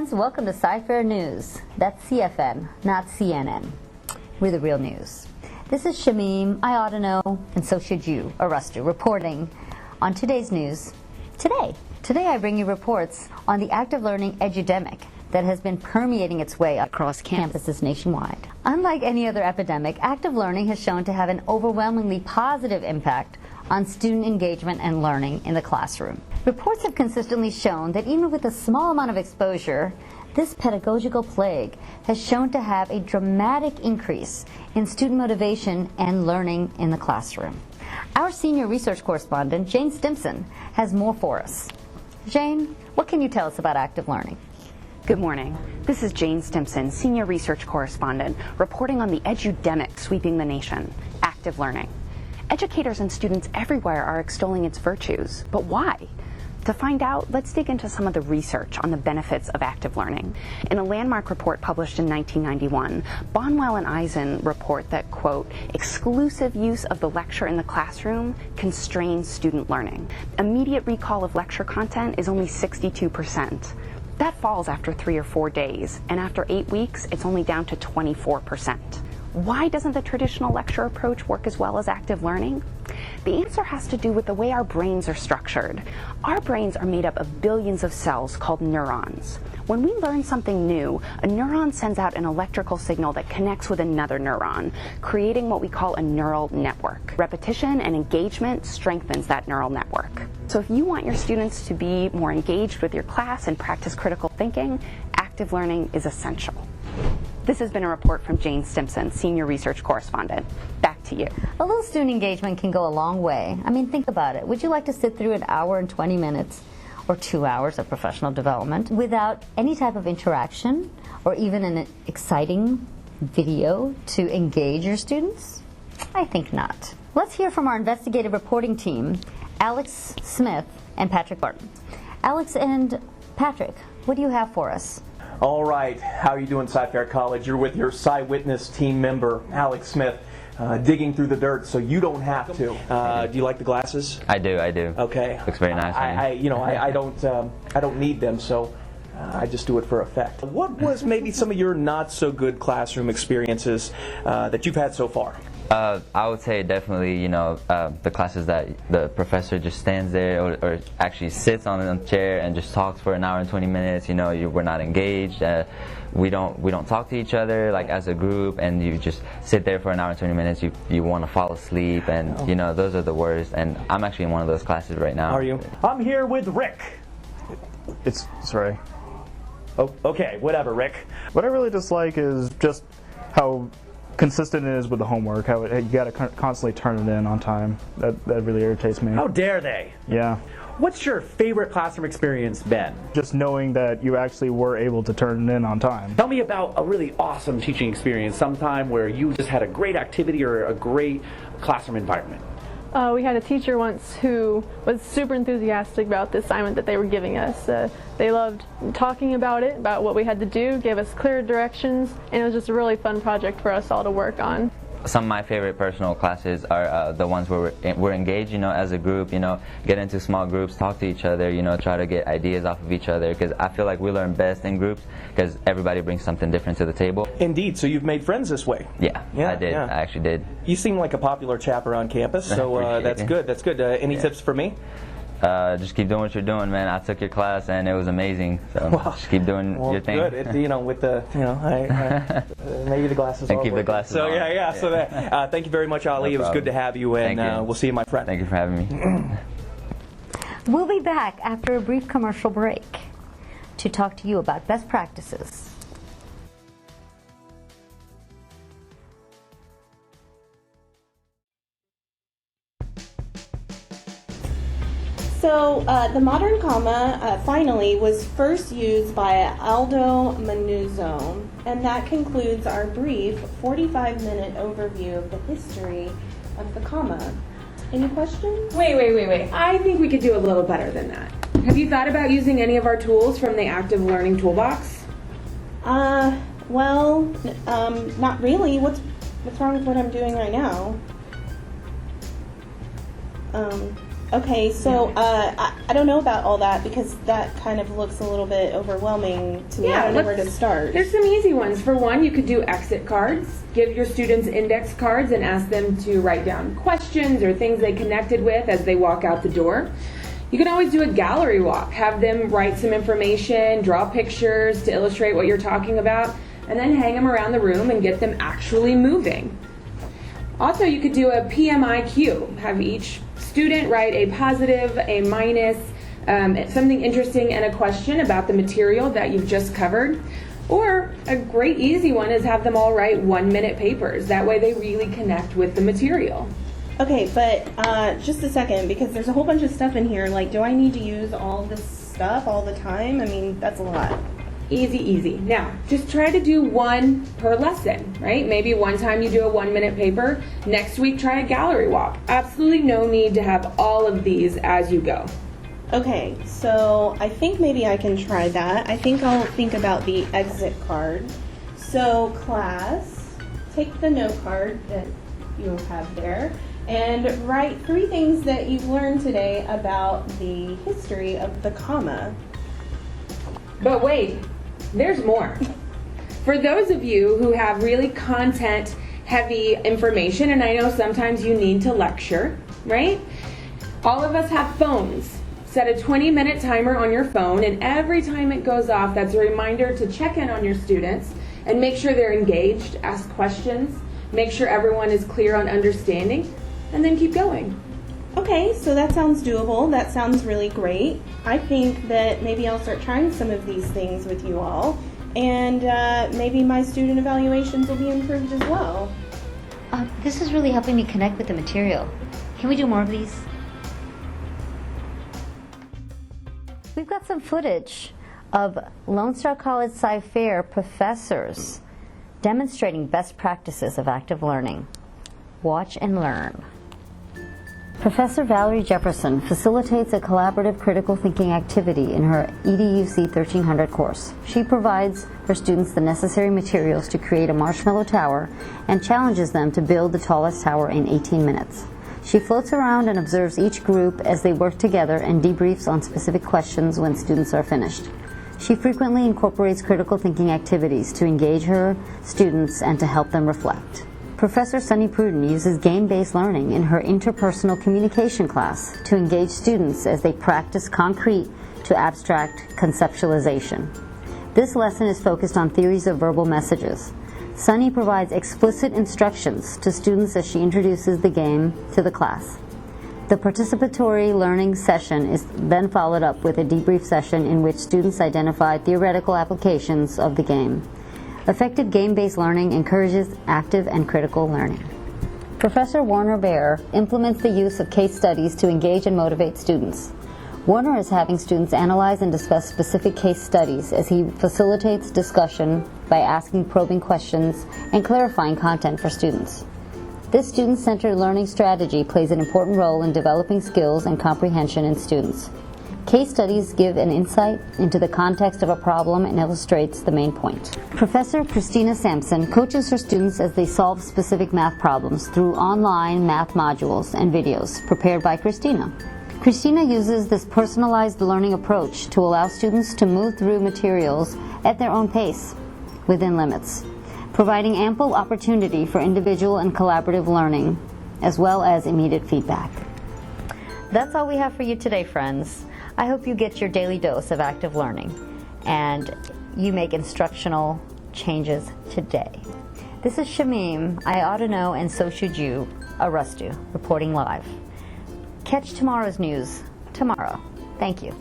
friends, welcome to CyFair News. That's CFN, not CNN. We're the real news. This is Shamim, I ought to know, and so should you, Arastu, reporting on today's news today. Today I bring you reports on the active learning edudemic that has been permeating its way across campuses nationwide. Unlike any other epidemic, active learning has shown to have an overwhelmingly positive impact on student engagement and learning in the classroom. Reports have consistently shown that even with a small amount of exposure, this pedagogical plague has shown to have a dramatic increase in student motivation and learning in the classroom. Our senior research correspondent, Jane Stimson, has more for us. Jane, what can you tell us about active learning? Good morning. This is Jane Stimson, senior research correspondent, reporting on the edudemic sweeping the nation, active learning. Educators and students everywhere are extolling its virtues, but why? To find out, let's dig into some of the research on the benefits of active learning. In a landmark report published in 1991, Bonwell and Eisen report that, quote, exclusive use of the lecture in the classroom constrains student learning. Immediate recall of lecture content is only 62%. That falls after 3 or 4 days, and after 8 weeks, it's only down to 24%. Why doesn't the traditional lecture approach work as well as active learning? The answer has to do with the way our brains are structured. Our brains are made up of billions of cells called neurons. When we learn something new, a neuron sends out an electrical signal that connects with another neuron, creating what we call a neural network. Repetition and engagement strengthens that neural network. So if you want your students to be more engaged with your class and practice critical thinking, active learning is essential. This has been a report from Jane Stimson, senior research correspondent. Back to you. A little student engagement can go a long way. I mean, think about it. Would you like to sit through an hour and 20 minutes or 2 hours of professional development without any type of interaction or even an exciting video to engage your students? I think not. Let's hear from our investigative reporting team, Alex Smith and Patrick Barton. Alex and Patrick, what do you have for us? All right, how are you doing, CyFair College? You're with your CyWitness team member, Alex Smith, digging through the dirt so you don't have to. Do you like the glasses? I do. Okay. Looks very nice. I don't need them, so I just do it for effect. What was maybe some of your not so good classroom experiences that you've had so far? I would say definitely, the classes that the professor just stands there or actually sits on a chair and just talks for an hour and 20 minutes. We're not engaged. We don't talk to each other like as a group, and you just sit there for an hour and 20 minutes. You want to fall asleep, and those are the worst. And I'm actually in one of those classes right now. Are you? I'm here with Rick. It's Ray. Oh, okay, whatever, Rick. What I really dislike is just how consistent it is with the homework, how you got to constantly turn it in on time. That really irritates me. How dare they? Yeah. What's your favorite classroom experience been? Just knowing that you actually were able to turn it in on time. Tell me about a really awesome teaching experience, sometime where you just had a great activity or a great classroom environment. We had a teacher once who was super enthusiastic about the assignment that they were giving us. They loved talking about it, about what we had to do, gave us clear directions, and it was just a really fun project for us all to work on. Some of my favorite personal classes are the ones where we're engaged, as a group, get into small groups, talk to each other, try to get ideas off of each other, because I feel like we learn best in groups because everybody brings something different to the table. Indeed, so you've made friends this way. Yeah, I did. I actually did. You seem like a popular chap around campus, so that's good. That's good. Any tips for me? Just keep doing what you're doing, man. I took your class and it was amazing. So just keep doing your thing. Good. With the maybe the glasses. And keep the glasses. So on. So that. Thank you very much, Ali. No it was good to have you, and we'll see you, my friend. Thank you for having me. We'll be back after a brief commercial break to talk to you about best practices. So the modern comma finally was first used by Aldo Manuzzo, and that concludes our brief 45-minute overview of the history of the comma. Any questions? Wait. I think we could do a little better than that. Have you thought about using any of our tools from the Active Learning Toolbox? Not really. What's wrong with what I'm doing right now? Okay, so I don't know about all that because that kind of looks a little bit overwhelming to me. I don't know where to start. There's some easy ones. For one, you could do exit cards. Give your students index cards and ask them to write down questions or things they connected with as they walk out the door. You can always do a gallery walk. Have them write some information, draw pictures to illustrate what you're talking about, and then hang them around the room and get them actually moving. Also, you could do a PMIQ. Have each student write a positive, a minus, something interesting, and a question about the material that you've just covered. Or a great easy one is have them all write 1-minute papers. That way they really connect with the material. Okay, but just a second, because there's a whole bunch of stuff in here. Like, do I need to use all this stuff all the time? I mean, that's a lot. Easy, easy. Now, just try to do one per lesson, right? Maybe one time you do a 1-minute paper. Next week, try a gallery walk. Absolutely no need to have all of these as you go. Okay, so I think maybe I can try that. I think I'll think about the exit card. So class, take the note card that you have there and write 3 things that you've learned today about the history of the comma. But wait, there's more. For those of you who have really content-heavy information, and I know sometimes you need to lecture, right? All of us have phones. Set a 20-minute timer on your phone, and every time it goes off, that's a reminder to check in on your students and make sure they're engaged, ask questions, make sure everyone is clear on understanding, and then keep going. Okay, so that sounds doable. That sounds really great. I think that maybe I'll start trying some of these things with you all, and maybe my student evaluations will be improved as well. This is really helping me connect with the material. Can we do more of these? We've got some footage of Lone Star College LSC-CyFair professors demonstrating best practices of active learning. Watch and learn. Professor Valerie Jefferson facilitates a collaborative critical thinking activity in her EDUC 1300 course. She provides her students the necessary materials to create a marshmallow tower and challenges them to build the tallest tower in 18 minutes. She floats around and observes each group as they work together and debriefs on specific questions when students are finished. She frequently incorporates critical thinking activities to engage her students and to help them reflect. Professor Sunny Pruden uses game-based learning in her interpersonal communication class to engage students as they practice concrete to abstract conceptualization. This lesson is focused on theories of verbal messages. Sunny provides explicit instructions to students as she introduces the game to the class. The participatory learning session is then followed up with a debrief session in which students identify theoretical applications of the game. Effective game-based learning encourages active and critical learning. Professor Warner Baer implements the use of case studies to engage and motivate students. Warner is having students analyze and discuss specific case studies as he facilitates discussion by asking probing questions and clarifying content for students. This student-centered learning strategy plays an important role in developing skills and comprehension in students. Case studies give an insight into the context of a problem and illustrates the main point. Professor Christina Sampson coaches her students as they solve specific math problems through online math modules and videos prepared by Christina. Christina uses this personalized learning approach to allow students to move through materials at their own pace within limits, providing ample opportunity for individual and collaborative learning, as well as immediate feedback. That's all we have for you today, friends. I hope you get your daily dose of active learning and you make instructional changes today. This is Shamim, I ought to know, and so should you, Arastu, reporting live. Catch tomorrow's news tomorrow. Thank you.